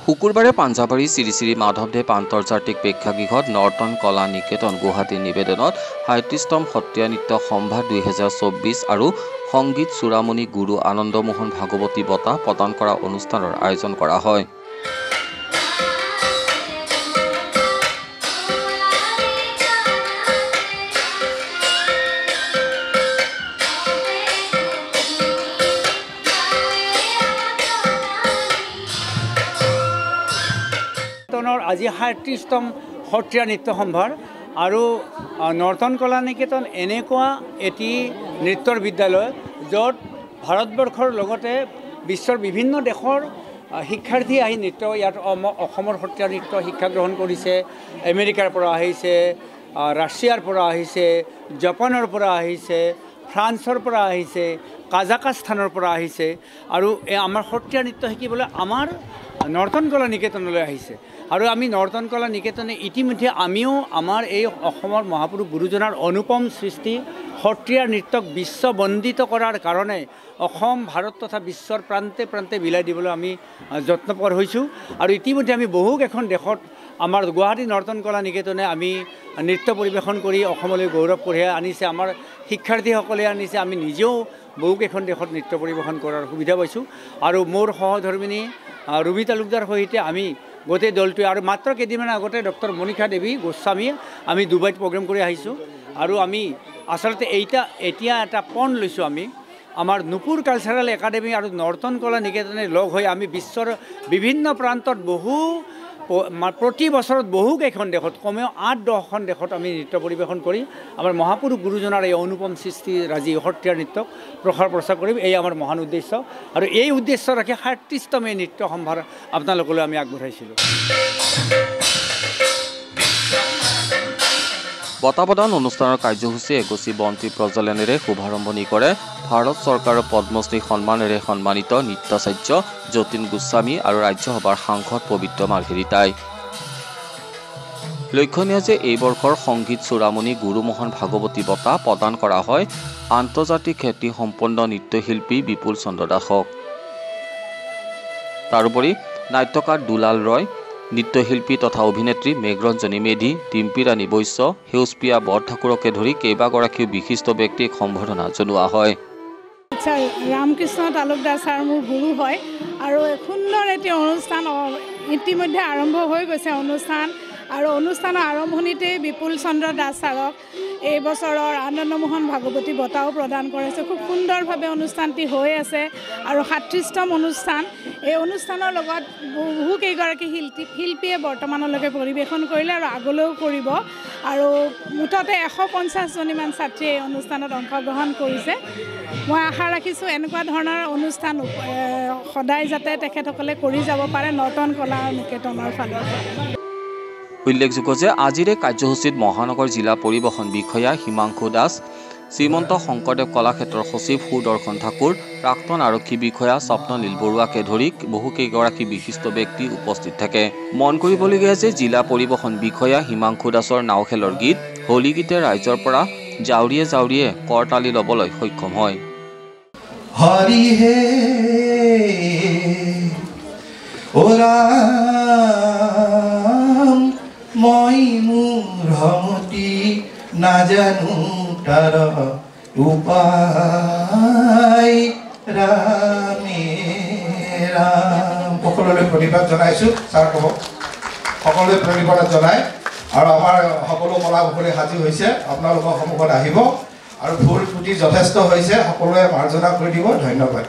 শুকুৰবাৰে পাঞ্জাবাৰী শ্ৰী শ্ৰী মাধৱদেৱ আন্তৰ্জাতিক প্ৰেক্ষাগৃহত নৰ্তন কলা নিকেতন গুৱাহাটীৰ নিবেদনত ৩৭তম সত্ৰীয়া নৃত্য সম্ভাৰ ২০২৪ আৰু সংগীত চূড়ামণি গুৰু আনন্দমোহন ভাগৱতী বঁটা প্ৰদান কৰা অনুষ্ঠানৰ আয়োজন কৰা হয়। আজি ৩৭তম সত্ৰীয়া নৃত্য সম্ভাৰ আৰু নৰ্তন কলা নিকেতন এনেকুৱা এটি নৃত্যৰ বিদ্যালয় য'ত ভাৰতবৰ্ষৰ লগতে বিশ্বৰ বিভিন্ন দেশৰ শিক্ষাৰ্থী আহি নৃত্য ইয়াত অসমৰ সত্ৰীয়া নৃত্য শিক্ষা গ্ৰহণ কৰিছে। আমেৰিকাৰ পৰা আহিছে, ৰাছিয়াৰ পৰা আহিছে, জাপানৰ পৰা আহিছে, ফ্ৰান্সৰ পৰা আহিছে, কাজাকাস্তানৰ পৰা আহিছে আৰু আমাৰ সত্ৰীয়া নৃত্য শিকিবলৈ আমাৰ নৰ্তন কলা নিকেতনলৈ আহিছে। আৰু আমি নৰ্তন কলা নিকেতনে ইতিমধ্যে আমিও আমাৰ এই অসমৰ মহাপুৰুষ গুৰুজনাৰ অনুপম সৃষ্টি সত্ৰীয়া নৃত্যক বিশ্ববন্দিত কৰাৰ কাৰণে অসম ভাৰত তথা বিশ্বৰ প্ৰান্তে প্ৰান্তে বিলাই দিবলৈ আমি যত্নপৰ হৈছোঁ। আৰু ইতিমধ্যে আমি বহুকেইখন দেশত আমাৰ গুৱাহাটী নৰ্তন কলা নিকেতনে আমি নৃত্য পৰিৱেশন কৰি অসমলৈ গৌৰৱ কঢ়িয়াই আনিছে। আমাৰ শিক্ষাৰ্থীসকলে আনিছে, আমি নিজেও বহুকেইখন দেশত নৃত্য পৰিৱেশন কৰাৰ সুবিধা পাইছোঁ। আৰু মোৰ সহধৰ্মিনী ৰুবি তালুকদাৰ সৈতে আমি গোটেই দলটোৱে আৰু মাত্ৰ কেইদিনমান আগতে ডক্টৰ মণিষা দেৱী গোস্বামী আমি ডুবাইত প্ৰগ্ৰেম কৰি আহিছোঁ। আৰু আমি আচলতে এতিয়া এটা পণ লৈছোঁ, আমি আমাৰ নুপুৰ কালচাৰেল একাডেমি আৰু নৰ্তন কলা নিকেতনে লগ হৈ আমি বিশ্বৰ বিভিন্ন প্ৰান্তত প্ৰতি বছৰত বহুকেইখন দেশত কমেও ৮-১০খন দেশত আমি নৃত্য পৰিৱেশন কৰি আমাৰ মহাপুৰুষ গুৰুজনাৰ এই অনুপম সৃষ্টি ৰাজি সত্ৰীয়া নৃত্যক প্ৰসাৰ প্ৰচাৰ কৰিম, এই আমাৰ মহান উদ্দেশ্য। আৰু এই উদ্দেশ্য ৰাখি ৩৭তম এই নৃত্য সম্ভাৰ আপোনালোকলৈ আমি আগবঢ়াইছিলোঁ। বঁটা প্ৰদান অনুষ্ঠানৰ কাৰ্যসূচী এগছি বন্তি প্ৰজ্বলনেৰে শুভাৰম্ভণি কৰে ভাৰত চৰকাৰৰ পদ্মশ্ৰী সন্মানেৰে সন্মানিত নৃত্যাচাৰ্য যতীন গোস্বামী আৰু ৰাজ্যসভাৰ সাংসদ পবিত্ৰ মাৰ্ঘেৰিটাই। লক্ষণীয় যে এই বৰ্ষৰ সংগীত চূড়ামণি গুৰুমোহন ভাগৱতী বঁটা প্ৰদান কৰা হয় আন্তৰ্জাতিক খ্যাতি সম্পন্ন নৃত্যশিল্পী বিপুল চন্দ্ৰ দাসক। তাৰোপৰি নাট্যকাৰ দুলাল ৰয়, নৃত্যশিল্পী তথা অভিনেত্ৰী মেঘৰঞ্জনী মেধি, ডিম্পী ৰাণী বৈশ্য, সেউজপ্ৰিয়া বৰঠাকুৰকে ধৰি কেইবাগৰাকীও বিশিষ্ট ব্যক্তিক সম্বৰ্ধনা জনোৱা হয়। ৰামকৃষ্ণ তালুকদাৰ ছাৰ মোৰ গুৰু হয় আৰু সুন্দৰ এটি অনুষ্ঠান ইতিমধ্যে আৰম্ভ হৈ গৈছে অনুষ্ঠান। আৰু অনুষ্ঠানৰ আৰম্ভণিতেই বিপুল চন্দ্ৰ দাস ছাৰক এই বছৰৰ আনন্দমোহন ভাগৱতী বঁটাও প্ৰদান কৰিছে। খুব সুন্দৰভাৱে অনুষ্ঠানটি হৈ আছে আৰু ৩৭তম অনুষ্ঠান। এই অনুষ্ঠানৰ লগত বহুকেইগৰাকী শিল্পীয়ে বৰ্তমানলৈকে পৰিৱেশন কৰিলে আৰু আগলৈও কৰিব। আৰু মুঠতে ১৫০জনীমান ছাত্ৰীয়ে এই অনুষ্ঠানত অংশগ্ৰহণ কৰিছে। মই আশা ৰাখিছোঁ এনেকুৱা ধৰণৰ অনুষ্ঠান সদায় যাতে তেখেতসকলে কৰি যাব পাৰে নৰ্তন কলা নিকেতনৰ ফালৰ পৰা। উল্লেখযোগ্য যে আজিৰ এই কাৰ্যসূচীত মহানগৰ জিলা পৰিবহণ বিষয়া হিমাংশু দাস, শ্ৰীমন্ত শংকৰদেৱ কলাক্ষেত্ৰৰ সচিব সুদৰ্শন ঠাকুৰ, প্ৰাক্তন আৰক্ষী বিষয়া স্বপ্নলীল বৰুৱাকে ধৰি বহুকেইগৰাকী বিশিষ্ট ব্যক্তি উপস্থিত থাকে। মন কৰিবলগীয়া যে জিলা পৰিবহণ বিষয়া হিমাংশু দাসৰ নাও খেলৰ গীত হোলী গীতে ৰাইজৰ পৰা জাউৰিয়ে জাউৰিয়ে কৰতালি ল'বলৈ সক্ষম হয়। হৰি হে মই মোৰ হমতি নাজানো তাৰ উপায় ৰামে ৰাম। সকলোলৈ প্ৰণিপাত জনাইছোঁ। ছাৰ ক'ব সকলোলৈ প্ৰণিপাত জনাই আৰু আমাৰ সকলো কলা কুশলী সাজু হৈছে, আপোনালোকৰ সন্মুখত আহিব আৰু ফুল ফুটি যথেষ্ট হৈছে, সকলোৱে মাৰ্জনা কৰি দিব। ধন্যবাদ।